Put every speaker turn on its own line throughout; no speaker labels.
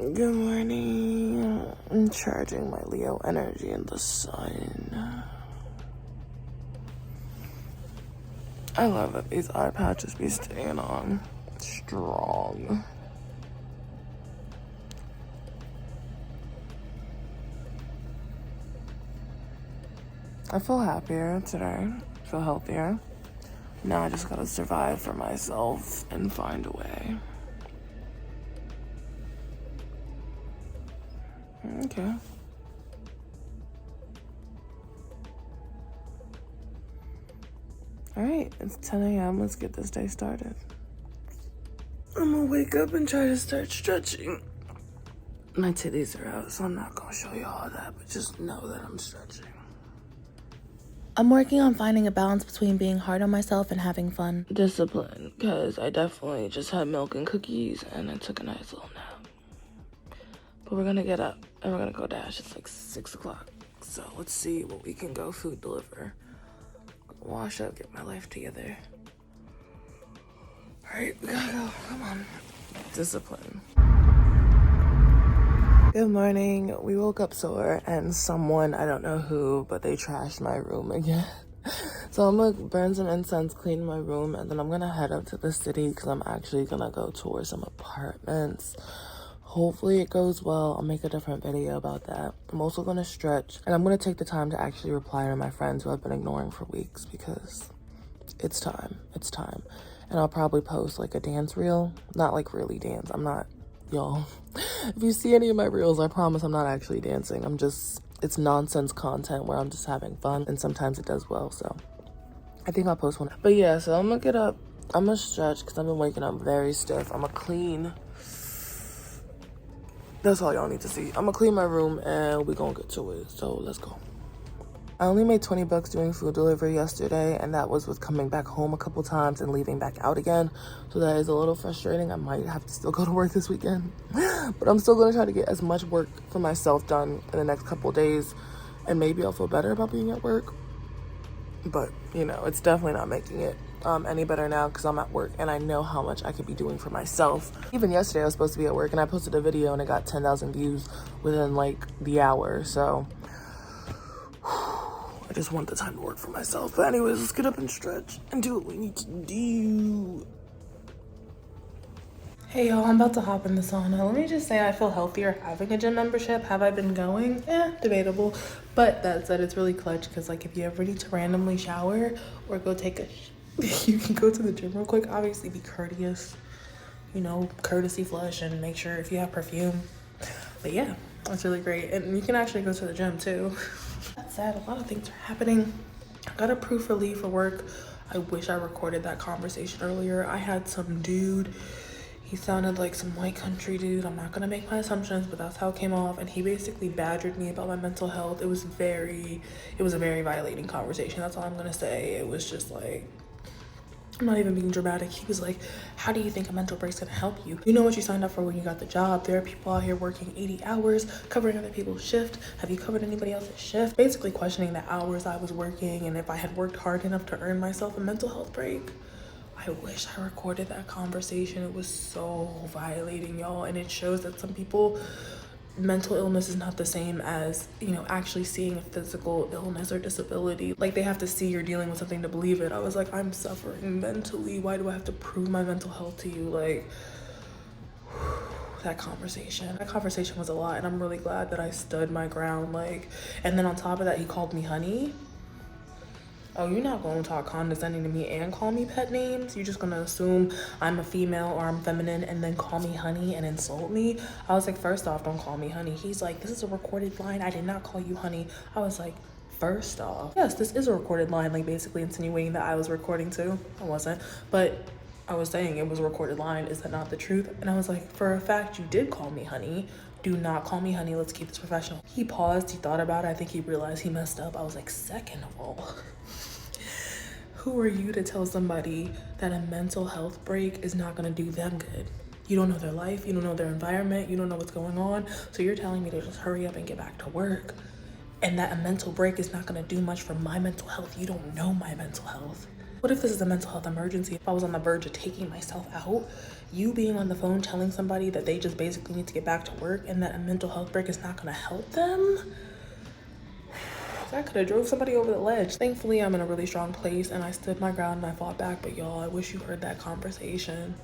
Good morning. I'm charging my Leo energy in the sun. I love that these eye patches be staying on strong. I feel happier today. I feel healthier. Now I just gotta survive for myself and find a way. Okay. Alright, it's 10 a.m. Let's get this day started. I'm gonna wake up and try to start stretching. My titties are out, so I'm not gonna show you all that, but just know that I'm stretching.
I'm working on finding a balance between being hard on myself and having fun.
Discipline, because I definitely just had milk and cookies and I took a nice little nap. But we're gonna get up and we're gonna go dash. It's like 6 o'clock. So let's see what we can go food deliver. Wash up, get my life together. Alright, we gotta go. Come on. Discipline. Good morning. We woke up sore and someone, I don't know who, but they trashed my room again. So I'm gonna burn some incense, clean my room, and then I'm gonna head up to the city because I'm actually gonna go tour some apartments. Hopefully it goes well. I'll make a different video about that. I'm also gonna stretch, and I'm gonna take the time to actually reply to my friends who I've been ignoring for weeks because it's time. It's time. And I'll probably post like a dance reel. Not like really dance. I'm not, y'all. If you see any of my reels, I promise I'm not actually dancing. It's nonsense content where I'm just having fun, and sometimes it does well, so I think I'll post one. But yeah, so I'm gonna get up. I'm gonna stretch because I've been waking up very stiff. I'm gonna clean. That's all y'all need to see. I'm gonna clean my room and we gonna get to it. So let's go. I only made 20 bucks doing food delivery yesterday, and that was with coming back home a couple times and leaving back out again. So that is a little frustrating. I might have to still go to work this weekend, but I'm still gonna try to get as much work for myself done in the next couple days, and maybe I'll feel better about being at work. But you know, it's definitely not making it any better now because I'm at work and I know how much I could be doing for myself. Even yesterday I was supposed to be at work and I posted a video and it got 10,000 views within like the hour. So I just want the time to work for myself. But anyways, let's get up and stretch and do what we need to do.
Hey y'all, I'm about to hop in the sauna. Let me just say I feel healthier having a gym membership. Have I been going? Debatable. But that said, it's really clutch because like if you ever need to randomly shower or go take a you can go to the gym real quick. Obviously be courteous, you know, courtesy flush, and make sure if you have perfume. But yeah, that's really great. And you can actually go to the gym too. That said, a lot of things are happening. I got approved for leave for work. I wish I recorded that conversation earlier. I had some dude, he sounded like some white country dude. I'm not gonna make my assumptions, but that's how it came off. And he basically badgered me about my mental health. It was a very violating conversation. That's all I'm gonna say. It was just like, I'm not even being dramatic. He was like, how do you think a mental break's gonna help you? You know what you signed up for when you got the job. There are people out here working 80 hours, covering other people's shift. Have you covered anybody else's shift? Basically questioning the hours I was working and if I had worked hard enough to earn myself a mental health break. I wish I recorded that conversation. It was so violating, y'all. And it shows that some people, mental illness is not the same as, you know, actually seeing a physical illness or disability. Like they have to see you're dealing with something to believe it. I was like, I'm suffering mentally. Why do I have to prove my mental health to you? Like, that conversation was a lot, and I'm really glad that I stood my ground. Like, and then on top of that, he called me honey. Oh, you're not going to talk condescending to me and call me pet names? You're just going to assume I'm a female or I'm feminine and then call me honey and insult me? I was like, first off, don't call me honey. He's like, this is a recorded line. I did not call you honey. I was like, first off, yes, this is a recorded line, like basically insinuating that I was recording too. I wasn't, but I was saying it was a recorded line. Is that not the truth? And I was like, for a fact, you did call me honey. Do not call me honey. Let's keep this professional. He paused. He thought about it. I think he realized he messed up. I was like, second of all, who are you to tell somebody that a mental health break is not going to do them good? You don't know their life. You don't know their environment. You don't know what's going on. So you're telling me to just hurry up and get back to work, and that a mental break is not going to do much for my mental health. You don't know my mental health. What if this is a mental health emergency? If I was on the verge of taking myself out, you being on the phone telling somebody that they just basically need to get back to work and that a mental health break is not gonna help them? I could have drove somebody over the ledge. Thankfully, I'm in a really strong place and I stood my ground and I fought back. But y'all, I wish you heard that conversation.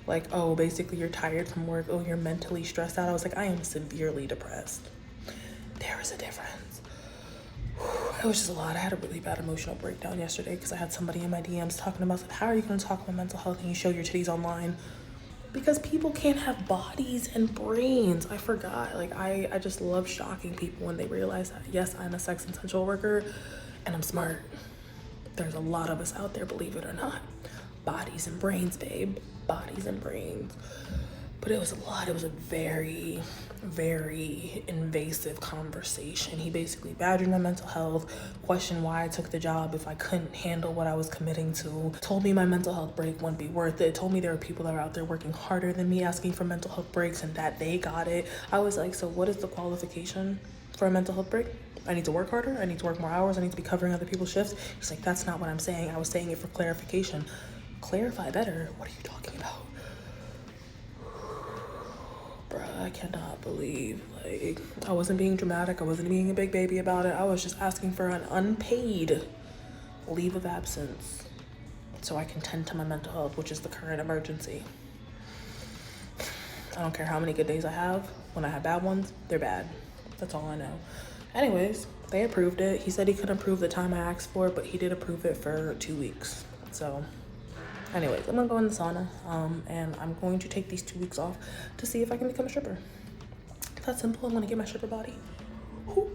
Like, oh, basically you're tired from work. Oh, you're mentally stressed out. I was like, I am severely depressed. There is a difference. It was just a lot. I had a really bad emotional breakdown yesterday because I had somebody in my DMs talking about, how are you going to talk about mental health and you show your titties online? Because people can't have bodies and brains. I forgot. Like, I just love shocking people when they realize that, yes, I'm a sex and sensual worker and I'm smart. There's a lot of us out there, believe it or not. Bodies and brains, babe. Bodies and brains. But it was a lot. It was a very, very invasive conversation. He basically badgered my mental health, questioned why I took the job if I couldn't handle what I was committing to, told me my mental health break wouldn't be worth it, told me there were people that are out there working harder than me asking for mental health breaks and that they got it. I was like, so what is the qualification for a mental health break? I need to work harder? I need to work more hours? I need to be covering other people's shifts? He's like, that's not what I'm saying. I was saying it for clarification. Clarify better. What are you talking about? Bruh, I cannot believe, like, I wasn't being dramatic. I wasn't being a big baby about it. I was just asking for an unpaid leave of absence so I can tend to my mental health, which is the current emergency. I don't care how many good days I have. When I have bad ones, they're bad. That's all I know. Anyways, they approved it. He said he couldn't approve the time I asked for, but he did approve it for 2 weeks. So anyways, I'm gonna go in the sauna and I'm going to take these 2 weeks off to see if I can become a stripper. That's simple. I'm gonna get my stripper body. Whew.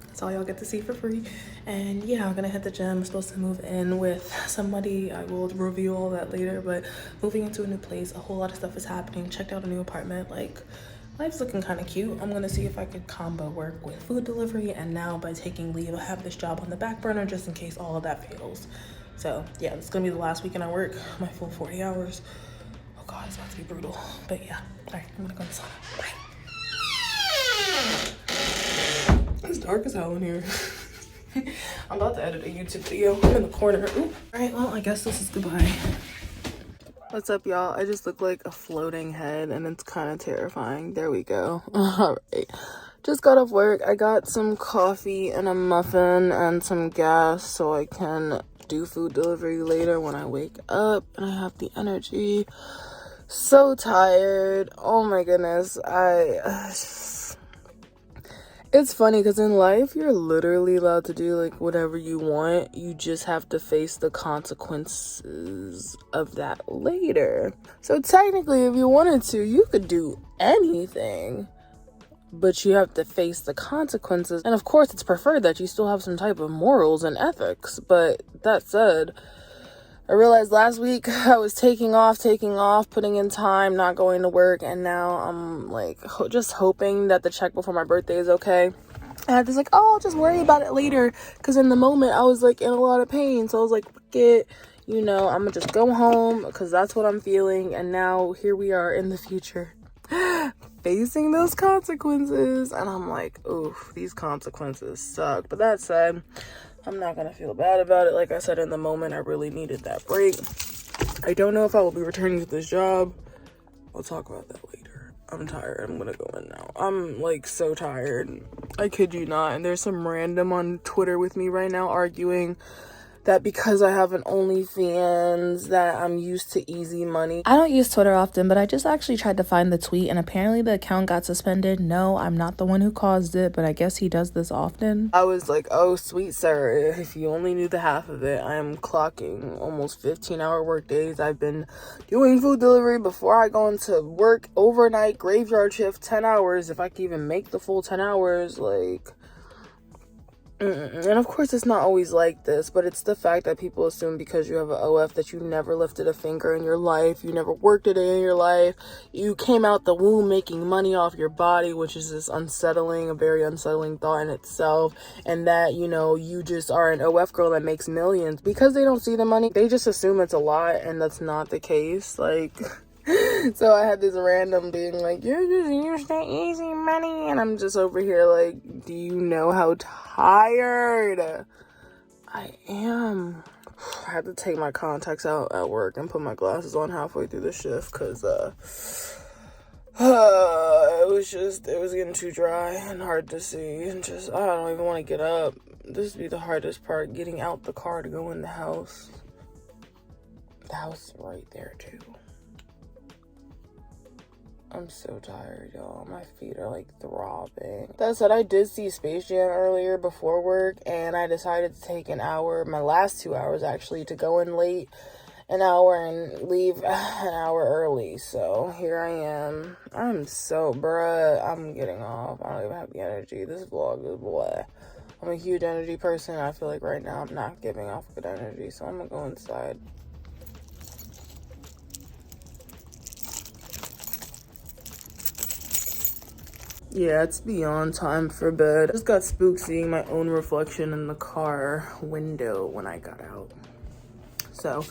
That's all y'all get to see for free. And yeah, I'm gonna hit the gym. I'm supposed to move in with somebody. I will review all that later, but moving into a new place, a whole lot of stuff is happening. Checked out a new apartment. Like, life's looking kind of cute. I'm gonna see if I could combo work with food delivery, and now by taking leave, I have this job on the back burner just in case all of that fails. So yeah, it's gonna be the last weekend I work, my full 40 hours. Oh God, it's about to be brutal. But yeah, all right, I'm gonna go in the sauna. Bye. It's dark as hell in here. I'm about to edit a YouTube video. I'm in the corner. Ooh. All right, well, I guess this is goodbye.
What's up, y'all? I just look like a floating head and it's kind of terrifying. There we go. All right. Just got off work. I got some coffee and a muffin and some gas so I can do food delivery later when I wake up and I have the energy. So tired. Oh my goodness. It's funny because in life you're literally allowed to do like whatever you want. You just have to face the consequences of that later. So technically, if you wanted to, you could do anything, but you have to face the consequences. And of course, it's preferred that you still have some type of morals and ethics. But that said, I realized last week I was taking off, putting in time, not going to work. And now I'm like just hoping that the check before my birthday is okay. And I was like, oh, I'll just worry about it later. Because in the moment, I was like in a lot of pain. So I was like, fuck it. You know, I'm going to just go home because that's what I'm feeling. And now here we are in the future facing those consequences. And I'm like, oof, these consequences suck. But that said, I'm not going to feel bad about it. Like I said, in the moment, I really needed that break. I don't know if I will be returning to this job. I'll talk about that later. I'm tired. I'm going to go in now. I'm like so tired. I kid you not. And there's some random on Twitter with me right now arguing that because I have an OnlyFans that I'm used to easy money.
I don't use Twitter often, but I just actually tried to find the tweet and apparently the account got suspended. No, I'm not the one who caused it, but I guess he does this often.
I was like, oh, sweet sir, if you only knew the half of it, I am clocking almost 15-hour work days. I've been doing food delivery before I go into work, overnight, graveyard shift, 10 hours, if I can even make the full 10 hours, like... And of course it's not always like this, but it's the fact that people assume because you have an OF that you never lifted a finger in your life, you never worked a day in your life, you came out the womb making money off your body, which is this unsettling, a very unsettling thought in itself, and that, you know, you just are an OF girl that makes millions. Because they don't see the money, they just assume it's a lot, and that's not the case. Like... So I had this random being like, you're just used to easy money. And I'm just over here like, do you know how tired I am? I had to take my contacts out at work and put my glasses on halfway through the shift because it was getting too dry and hard to see, and just I don't even want to get up. This would be the hardest part, getting out the car to go in the house. The house is right there too. I'm so tired, y'all. My feet are like throbbing. That said, I did see Space Jam earlier before work, and I decided to take an hour, my last 2 hours actually, to go in late an hour and leave an hour early. So here I am. I'm getting off. I don't even have the energy. This vlog is blah. I'm a huge energy person. I feel like right now I'm not giving off good energy, so I'm gonna go inside. Yeah, it's beyond time for bed. I just got spooked seeing my own reflection in the car window when I got out. So